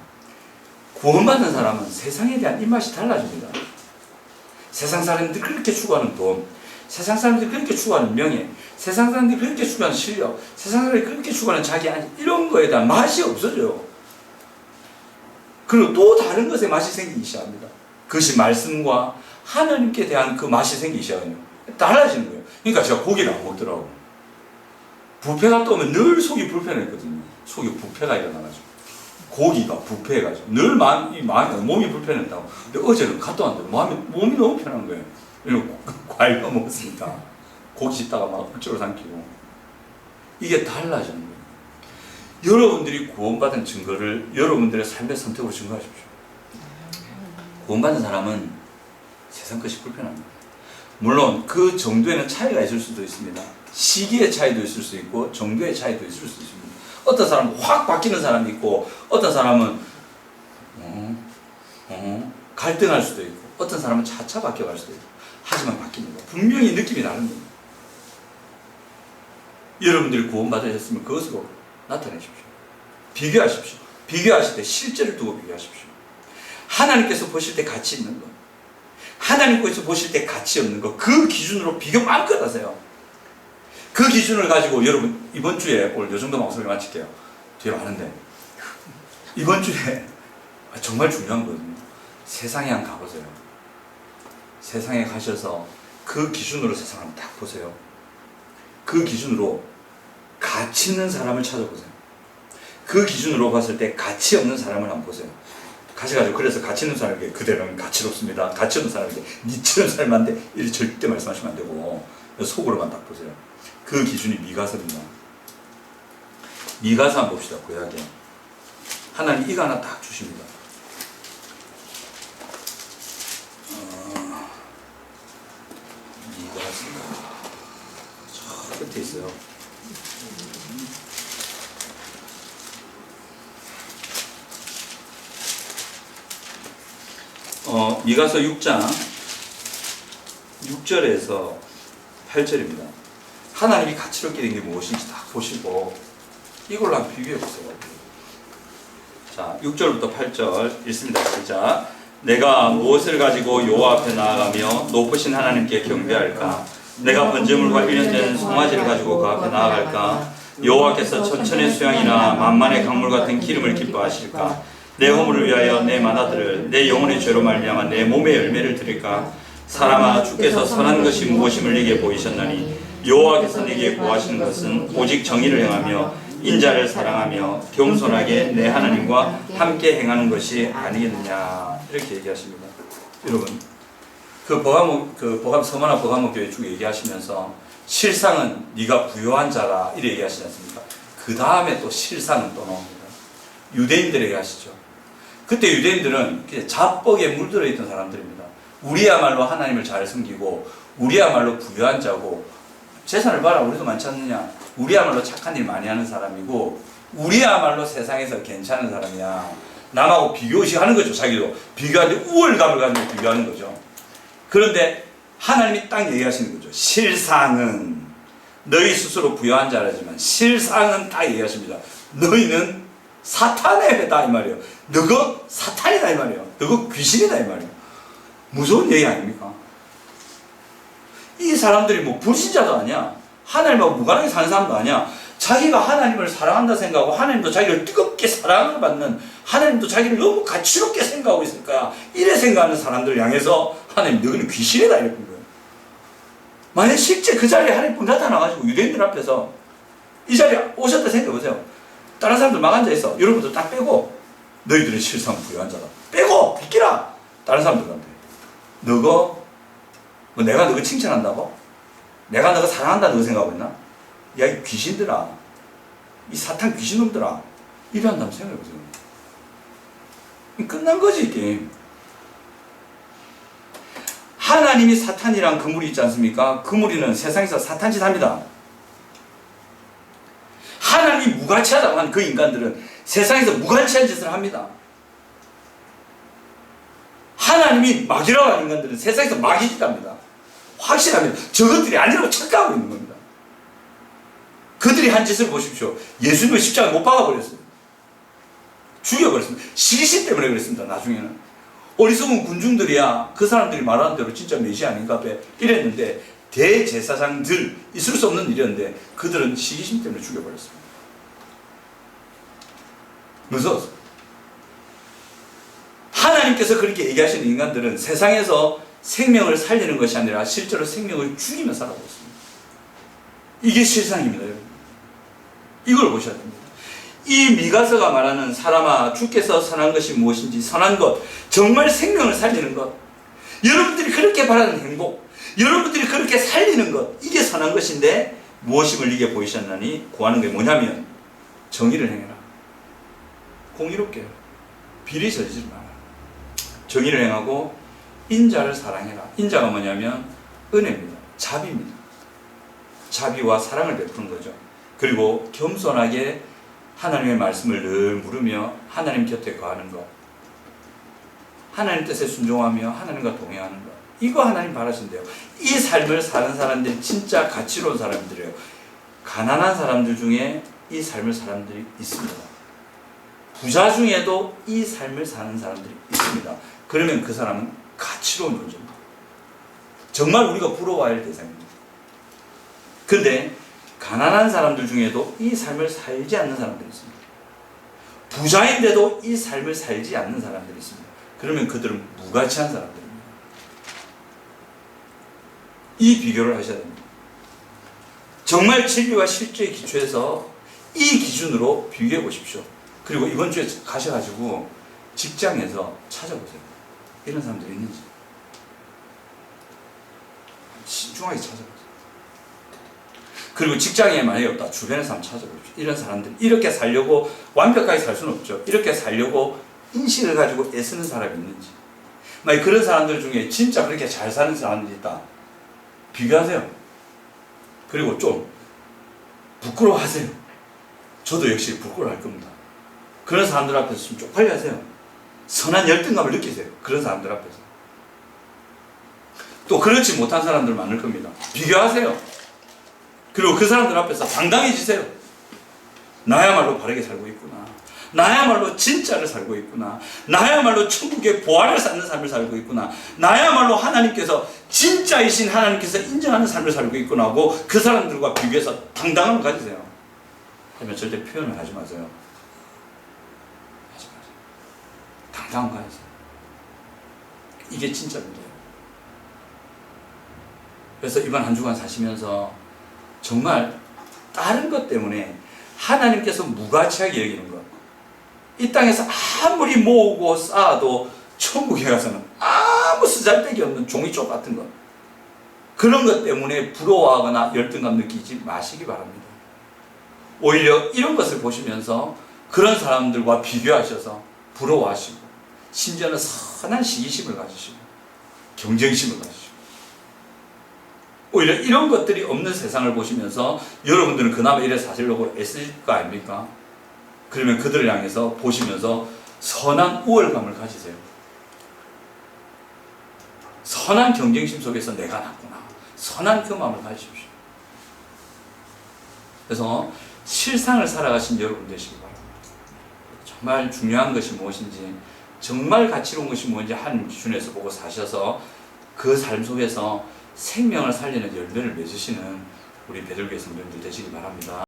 구원받는 사람은 세상에 대한 입맛이 달라집니다. 세상 사람들이 그렇게 추구하는 돈, 세상 사람들이 그렇게 추구하는 명예, 세상 사람들이 그렇게 추구하는 실력, 세상 사람들이 그렇게 추구하는 자기 아니 이런 거에 대한 맛이 없어져요. 그리고 또 다른 것에 맛이 생기기 시작합니다. 그것이 말씀과 하나님께 대한 그 맛이 생기기 시작해요. 달라지는 거예요. 그러니까 제가 고기를 안 먹더라고요. 뷔페 갔다 오면 늘 속이 불편했거든요. 속이 부패가 일어나가지고. 고기가 부패해가지고 늘 몸이 불편했다고. 근데 어제는 갔다 왔는데 몸이 너무 편한 거예요. 이러고 과일만 먹었으니까 고기 씹다가 막 억지로 삼키고. 이게 달라지는 거예요. 여러분들이 구원받은 증거를 여러분들의 삶의 선택으로 증거하십시오. 구원받은 사람은 세상 것이 불편합니다. 물론 그 정도에는 차이가 있을 수도 있습니다. 시기의 차이도 있을 수 있고 정도의 차이도 있을 수 있습니다. 어떤 사람은 확 바뀌는 사람이 있고 어떤 사람은 갈등할 수도 있고 어떤 사람은 차차 바뀌어갈 수도 있고 하지만 바뀝니다. 분명히 느낌이 다른 겁니다. 여러분들이 구원받으셨으면 그것으로 나타내십시오. 비교하십시오. 비교하실 때 실제를 두고 비교하십시오. 하나님께서 보실 때 가치 있는 것, 하나님께서 보실 때 가치 없는 것, 그 기준으로 비교 마음껏 하세요. 그 기준을 가지고 여러분 이번 주에 오늘 요 정도 방송을 마칠게요. 뒤에 많은데 이번 주에 정말 중요한 거거든요. 세상에 한번 가보세요. 세상에 가셔서 그 기준으로 세상을 한번 딱 보세요. 그 기준으로 가치 있는 사람을 찾아보세요. 그 기준으로 봤을 때 가치 없는 사람을 한번 보세요. 가셔가지고 그래서 가치 있는 사람에게 그대로는 가치롭습니다. 가치 없는 사람에게 니처럼 살면 안 돼. 이렇게 절대 말씀하시면 안 되고 속으로만 딱 보세요. 그 기준이 미가서입니다. 미가서 한번 봅시다. 구약에 하나님 이거 하나 딱 주십니다. 미가서 저 끝에 있어요. 미가서 6장 6절에서 8절입니다. 하나님이 가치롭게 된 게 무엇인지 딱 보시고 이걸로 한번 비교해 보세요. 자, 6절부터 8절 읽습니다. 시작. 내가 무엇을 가지고 여호와 앞에 나아가며 높으신 하나님께 경배할까? 내가 번제물과 1년 된 송아지를 가지고 그 앞에 나아갈까? 여호와께서 천천의 수양이나 만만의 강물 같은 기름을 기뻐하실까? 내 허물을 위하여 내 맏아들을 내 영혼의 죄로 말미암아 내 몸의 열매를 드릴까? 사람아, 주께서 선한 것이 무엇임을 네게 보이셨나니 여호와께서 네게 구하시는 것은 오직 정의를 행하며 인자를 사랑하며 겸손하게 내 하나님과 함께 행하는 것이 아니겠느냐. 이렇게 얘기하십니다. 여러분, 서머나 버가모 교회 쭉 얘기하시면서 실상은 네가 부요한 자라 이렇게 얘기하시지 않습니까? 그 다음에 또 실상은 또 나옵니다. 유대인들에게 하시죠. 그때 유대인들은 자뻑에 물들어 있던 사람들입니다. 우리야말로 하나님을 잘 섬기고 우리야말로 부유한 자고 재산을 봐라 우리도 많지 않느냐. 우리야말로 착한 일 많이 하는 사람이고 우리야말로 세상에서 괜찮은 사람이야. 남하고 비교시 하는 거죠. 자기도 비교하는데 우월감을 가지고 비교하는 거죠. 그런데 하나님이 딱 얘기하시는 거죠. 실상은 너희 스스로 부유한 자라지만 실상은 딱 얘기하십니다. 너희는 사탄의 회다 이 말이에요. 너가 사탄이다 이 말이에요. 너가 귀신이다 이 말이에요. 무서운 얘기 아닙니까? 이 사람들이 뭐 불신자도 아니야. 하나님하고 무관하게 사는 사람도 아니야. 자기가 하나님을 사랑한다 생각하고 하나님도 자기를 뜨겁게 사랑을 받는, 하나님도 자기를 너무 가치롭게 생각하고 있을 거야. 이래 생각하는 사람들을 향해서 하나님 너희는 귀신이다 이랬던 거예요. 만약 실제 그 자리에 하나님 나타나가지고 유대인들 앞에서 이 자리에 오셨다 생각해보세요. 다른 사람들 막 앉아있어. 여러분들 딱 빼고 너희들은 실상 부유한 자다. 빼고 비키라. 다른 사람들한테 너가 뭐 내가 너가 칭찬한다고? 내가 너가 사랑한다 너가 생각하고 있나? 야 이 귀신들아, 이 사탄 귀신놈들아, 이래 한다면 생각해보세요. 끝난 거지 게임. 하나님이 사탄이란 그물이 있지 않습니까? 그물이는 세상에서 사탄 짓 합니다. 하나님이 무가치하다고 한 그 인간들은 세상에서 무가치한 짓을 합니다. 하나님이 마귀라고 하는 인간들은 세상에서 마귀 짓 합니다. 확실합니다. 저것들이 아니라고 착각하고 있는 겁니다. 그들이 한 짓을 보십시오. 예수님을 십자가에 못 박아버렸어요. 죽여버렸습니다. 시기심 때문에 그랬습니다. 나중에는 어리석은 군중들이야 그 사람들이 말하는 대로 진짜 메시아 아닌가 봐 이랬는데, 대제사장들 있을 수 없는 일이었는데 그들은 시기심 때문에 죽여버렸습니다. 무서웠어요. 하나님께서 그렇게 얘기하시는 인간들은 세상에서 생명을 살리는 것이 아니라 실제로 생명을 죽이며 살아가고 있습니다. 이게 실상입니다, 여러분. 이걸 보셔야 됩니다. 이 미가서가 말하는 사람아 주께서 선한 것이 무엇인지, 선한 것, 정말 생명을 살리는 것, 여러분들이 그렇게 바라는 행복, 여러분들이 그렇게 살리는 것, 이게 선한 것인데 무엇임을 이게 보이셨나니 구하는 게 뭐냐면 정의를 행해라. 공의롭게 해라. 비리 저지르지 마라. 정의를 행하고 인자를 사랑해라. 인자가 뭐냐면 은혜입니다. 자비입니다. 자비와 사랑을 베푸는 거죠. 그리고 겸손하게 하나님의 말씀을 늘 물으며 하나님 곁에 거하는 것, 하나님 뜻에 순종하며 하나님과 동행하는 것, 이거 하나님 바라신대요. 이 삶을 사는 사람들이 진짜 가치로운 사람들이에요. 가난한 사람들 중에 이 삶을 사는 사람들이 있습니다. 부자 중에도 이 삶을 사는 사람들이 있습니다. 그러면 그 사람은 가치로운 존재입니다. 정말 우리가 부러워할 대상입니다. 근데 가난한 사람들 중에도 이 삶을 살지 않는 사람들이 있습니다. 부자인데도 이 삶을 살지 않는 사람들이 있습니다. 그러면 그들은 무가치한 사람들입니다. 이 비교를 하셔야 됩니다. 정말 진리와 실제의 기초에서 이 기준으로 비교해 보십시오. 그리고 이번 주에 가셔가지고 직장에서 찾아보세요. 이런 사람들이 있는지. 신중하게 찾아보세요. 그리고 직장에 만약에 없다, 주변에서 한번 찾아보십시오. 이런 사람들, 이렇게 살려고 완벽하게 살 수는 없죠. 이렇게 살려고 인식을 가지고 애쓰는 사람이 있는지. 만약 그런 사람들 중에 진짜 그렇게 잘 사는 사람들이 있다, 비교하세요. 그리고 좀 부끄러워하세요. 저도 역시 부끄러워할 겁니다. 그런 사람들 앞에서 좀 쪽팔려 하세요. 선한 열등감을 느끼세요. 그런 사람들 앞에서. 또 그렇지 못한 사람들 많을 겁니다. 비교하세요. 그리고 그 사람들 앞에서 당당해지세요. 나야말로 바르게 살고 있구나. 나야말로 진짜를 살고 있구나. 나야말로 천국의 보화를 쌓는 삶을 살고 있구나. 나야말로 하나님께서 진짜이신 하나님께서 인정하는 삶을 살고 있구나 하고 그 사람들과 비교해서 당당함을 가지세요. 하지만 절대 표현을 하지 마세요. 하지 마세요. 당당함 가지세요. 이게 진짜입니다. 그래서 이번 한 주간 사시면서 정말 다른 것 때문에 하나님께서 무가치하게 여기는 것, 이 땅에서 아무리 모으고 쌓아도 천국에 가서는 아무 쓰잘데기 없는 종이쪽 같은 것, 그런 것 때문에 부러워하거나 열등감 느끼지 마시기 바랍니다. 오히려 이런 것을 보시면서 그런 사람들과 비교하셔서 부러워하시고, 심지어는 선한 시기심을 가지시고 경쟁심을 가지시고, 오히려 이런 것들이 없는 세상을 보시면서 여러분들은 그나마 이래 사시려고 애쓸 거 아닙니까? 그러면 그들을 향해서 보시면서 선한 우월감을 가지세요. 선한 경쟁심 속에서 내가 낫구나. 선한 그 마음을 가지십시오. 그래서 실상을 살아가신 여러분 되시기 바랍니다. 정말 중요한 것이 무엇인지, 정말 가치로운 것이 무엇인지 하나님 기준에서 보고 사셔서 그 삶 속에서 생명을 살리는 열매를 맺으시는 우리 베들교회 성도님들 되시기 바랍니다.